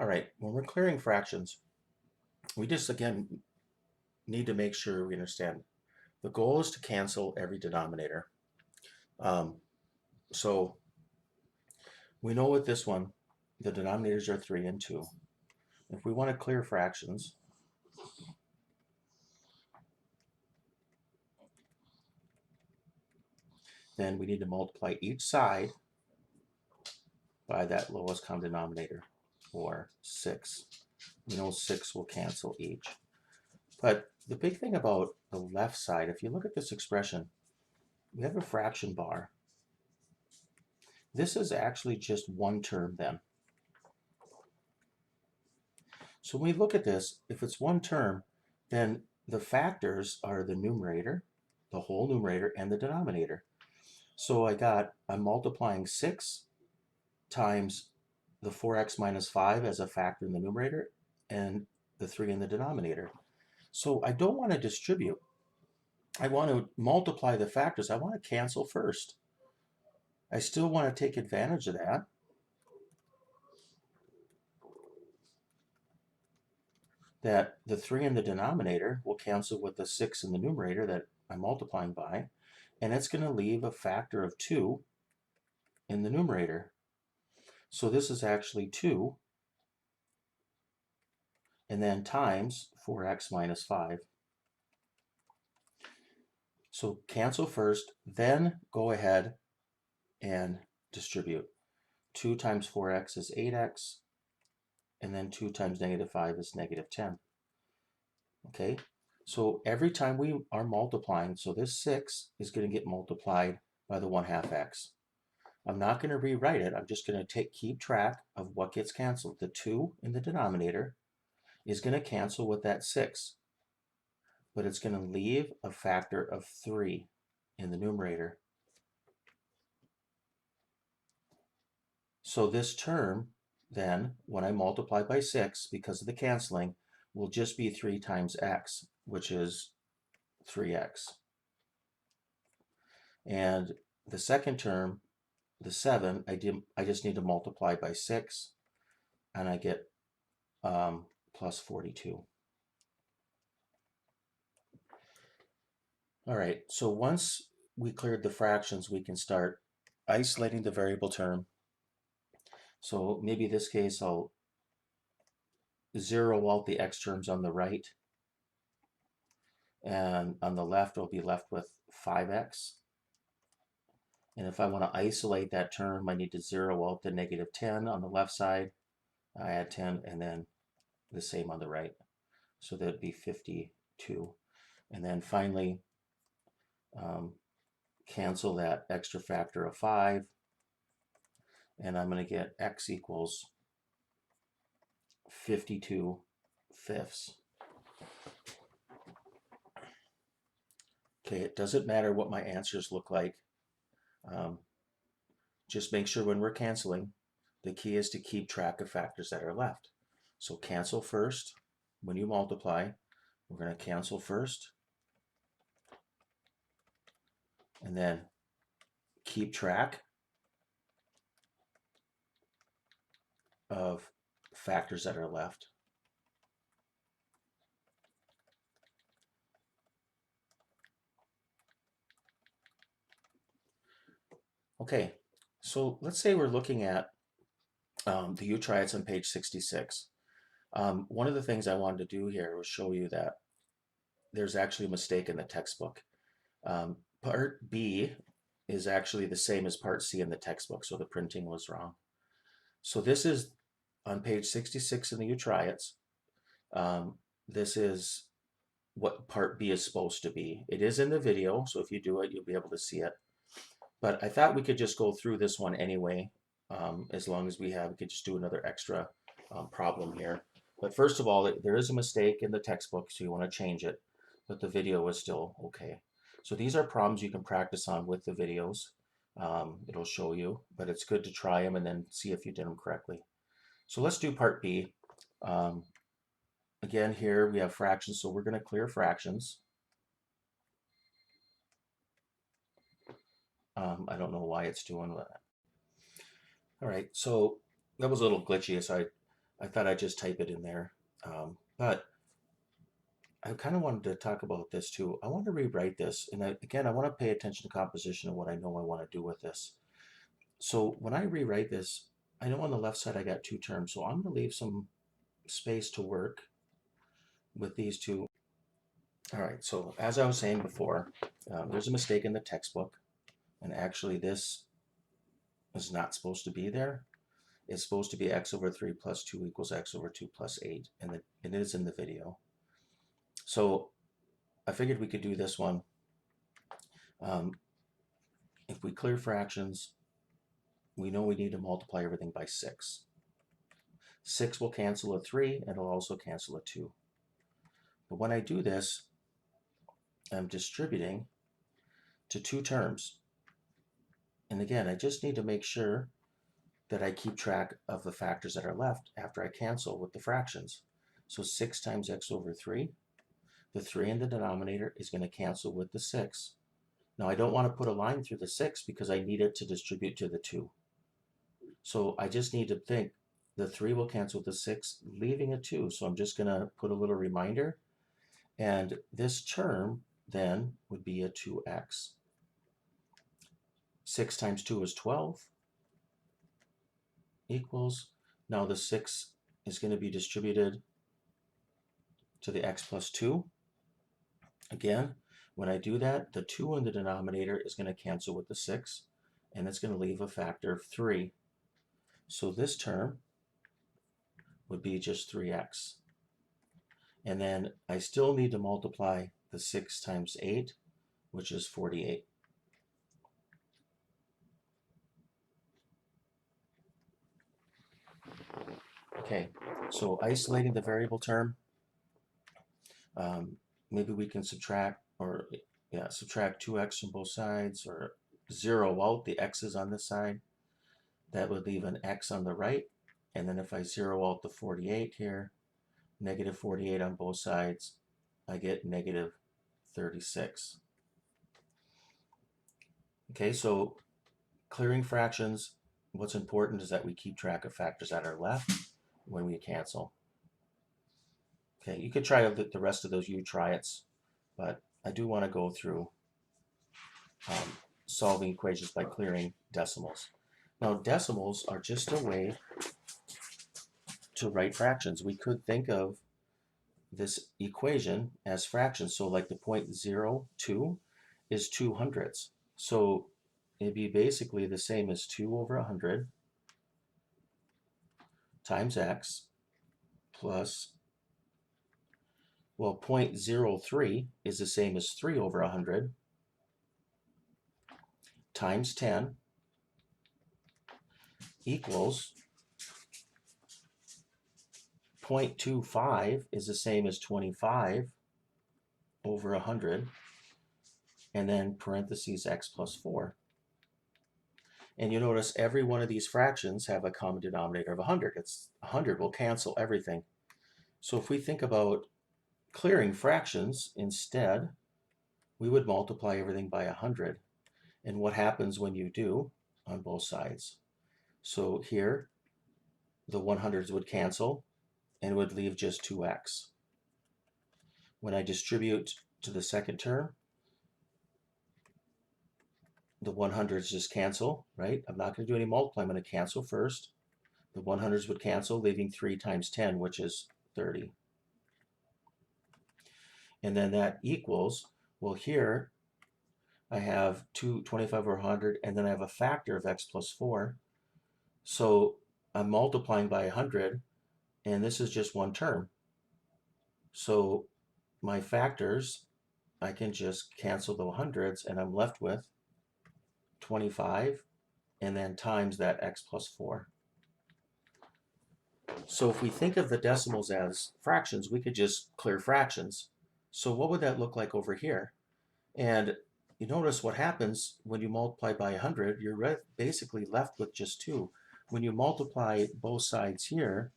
All right, when we're clearing fractions, we just again need to make sure we understand. The goal is to cancel every denominator. Um, so we know with this one, the denominators are 3 and 2. If we want to clear fractions, then we need to multiply each side by that lowest common denominator, or 6. We know 6 will cancel each. But the big thing about the left side, if you look at this expression, we have a fraction bar. This is actually just one term then. So when we look at this, if it's one term, then the factors are the numerator, the whole numerator, and the denominator. So I'm multiplying 6 times the 4x minus 5 as a factor in the numerator and the 3 in the denominator. So I don't want to distribute. I want to multiply the factors. I want to cancel first. I still want to take advantage of that the 3 in the denominator will cancel with the 6 in the numerator that I'm multiplying by, and it's going to leave a factor of 2 in the numerator. So this is actually 2, and then times 4x minus 5. So cancel first, then go ahead and distribute. 2 times 4x is 8x, and then 2 times negative 5 is negative 10. Okay, so every time we are multiplying, so this 6 is going to get multiplied by the 1/2 x. I'm not going to rewrite it. I'm just going to keep track of what gets canceled. The 2 in the denominator is going to cancel with that 6, but it's going to leave a factor of 3 in the numerator. So this term, then, when I multiply by 6, because of the canceling, will just be 3 times x, which is 3x. And the second term, the 7, I just need to multiply by 6, and I get plus 42. All right, so once we cleared the fractions, we can start isolating the variable term. So maybe this case I'll zero out the x terms on the right, and on the left I'll be left with 5x. And if I want to isolate that term, I need to zero out the negative 10 on the left side. I add 10, and then the same on the right. So that'd be 52. And then finally, cancel that extra factor of 5, and I'm going to get x equals 52 fifths. Okay, it doesn't matter what my answers look like. Just make sure when we're canceling, the key is to keep track of factors that are left. So cancel first. When you multiply, we're going to cancel first, and then keep track of factors that are left. Okay, so let's say we're looking at the U-triads on page 66. One of the things I wanted to do here was show you that there's actually a mistake in the textbook. Part B is actually the same as part C in the textbook, so the printing was wrong. So this is on page 66 in the U-triads. This is what part B is supposed to be. It is in the video, so if you do it, you'll be able to see it. But I thought we could just go through this one anyway, as long as we could just do another extra problem here. But first of all, there is a mistake in the textbook, so you want to change it, but the video is still okay. So these are problems you can practice on with the videos. It'll show you, but it's good to try them and then see if you did them correctly. So let's do part B. Again, here we have fractions, so we're going to clear fractions. I don't know why it's doing that. All right, so that was a little glitchy, so I thought I'd just type it in there. But I kind of wanted to talk about this too. I want to rewrite this. And again, I want to pay attention to composition and what I know I want to do with this. So when I rewrite this, I know on the left side I got two terms. So I'm going to leave some space to work with these two. All right, so as I was saying before, there's a mistake in the textbook. And actually this is not supposed to be there. It's supposed to be x over 3 plus 2 equals x over 2 plus 8. And it is in the video. So I figured we could do this one. If we clear fractions, we know we need to multiply everything by 6. 6 will cancel a 3, and it'll also cancel a 2. But when I do this, I'm distributing to two terms. And again, I just need to make sure that I keep track of the factors that are left after I cancel with the fractions. So 6 times x over 3, the 3 in the denominator is going to cancel with the 6. Now I don't want to put a line through the 6 because I need it to distribute to the 2. So I just need to think the 3 will cancel with the 6, leaving a 2. So I'm just going to put a little reminder. And this term then would be a 2x. 6 times 2 is 12 equals, now the 6 is going to be distributed to the x plus 2. Again, when I do that, the 2 in the denominator is going to cancel with the 6, and it's going to leave a factor of 3. So this term would be just 3x. And then I still need to multiply the 6 times 8, which is 48. Okay, so isolating the variable term, maybe we can subtract, or subtract 2x from both sides, or zero out the x's on this side. That would leave an x on the right. And then if I zero out the 48 here, negative 48 on both sides, I get negative 36. Okay, so clearing fractions, what's important is that we keep track of factors that are left when we cancel. Okay, you could try the rest of those U-triads, but I do want to go through solving equations by clearing decimals. Now, decimals are just a way to write fractions. We could think of this equation as fractions. So like the 0.02 is 2 hundredths. So it'd be basically the same as 2 over 100 times x plus, well, 0.03 is the same as 3 over 100 times 10 equals 0.25 is the same as 25 over 100, and then parentheses x plus 4. And you notice every one of these fractions have a common denominator of 100. It's 100 will cancel everything. So if we think about clearing fractions instead, we would multiply everything by 100. And what happens when you do on both sides? So here, the 100s would cancel and would leave just 2x. When I distribute to the second term, the 100s just cancel, right? I'm not going to do any multiply. I'm going to cancel first. The 100s would cancel, leaving 3 times 10, which is 30. And then that equals, well, here I have 25 over 100, and then I have a factor of x plus 4. So I'm multiplying by 100, and this is just one term. So my factors, I can just cancel the hundreds, and I'm left with 25, and then times that x plus 4. So if we think of the decimals as fractions, we could just clear fractions. So what would that look like over here? And you notice what happens when you multiply by 100, you're basically left with just 2. When you multiply both sides here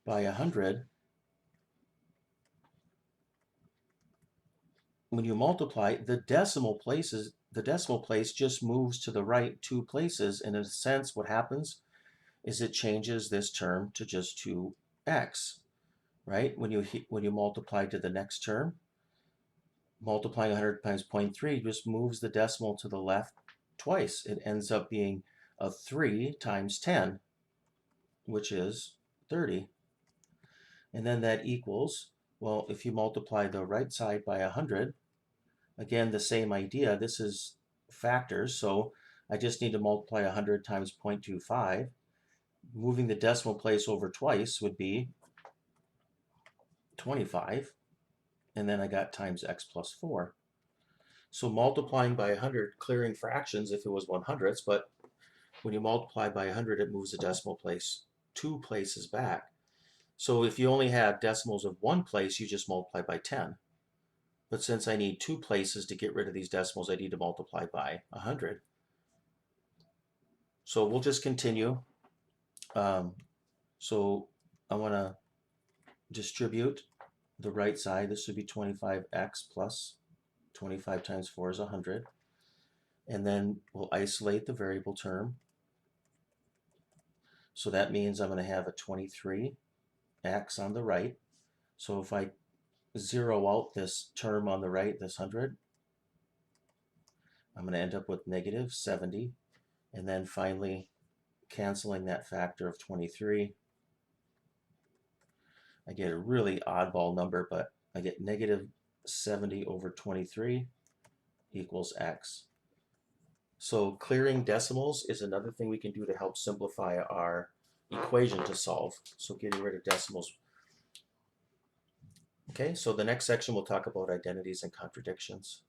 by 100, when you multiply, the decimal place just moves to the right 2 places. And in a sense, what happens is it changes this term to just 2x, right? When you multiply to the next term, multiplying 100 times 0.3 just moves the decimal to the left twice. It ends up being a 3 times 10, which is 30. And then that equals, well, if you multiply the right side by 100, again, the same idea. This is factors, so I just need to multiply 100 times 0.25. Moving the decimal place over twice would be 25, and then I got times x plus 4. So multiplying by 100, clearing fractions if it was 100ths, but when you multiply by 100, it moves the decimal place 2 places back. So if you only had decimals of 1 place, you just multiply by 10. But since I need 2 places to get rid of these decimals, I need to multiply by 100. So we'll just continue. So I want to distribute the right side. This would be 25x plus 25 times 4 is 100. And then we'll isolate the variable term. So that means I'm going to have a 23x on the right. So if I zero out this term on the right, this 100, I'm going to end up with negative 70. And then finally, canceling that factor of 23, I get a really oddball number, but I get negative 70 over 23 equals x. So clearing decimals is another thing we can do to help simplify our equation to solve. So getting rid of decimals. Okay, so the next section we'll talk about identities and contradictions.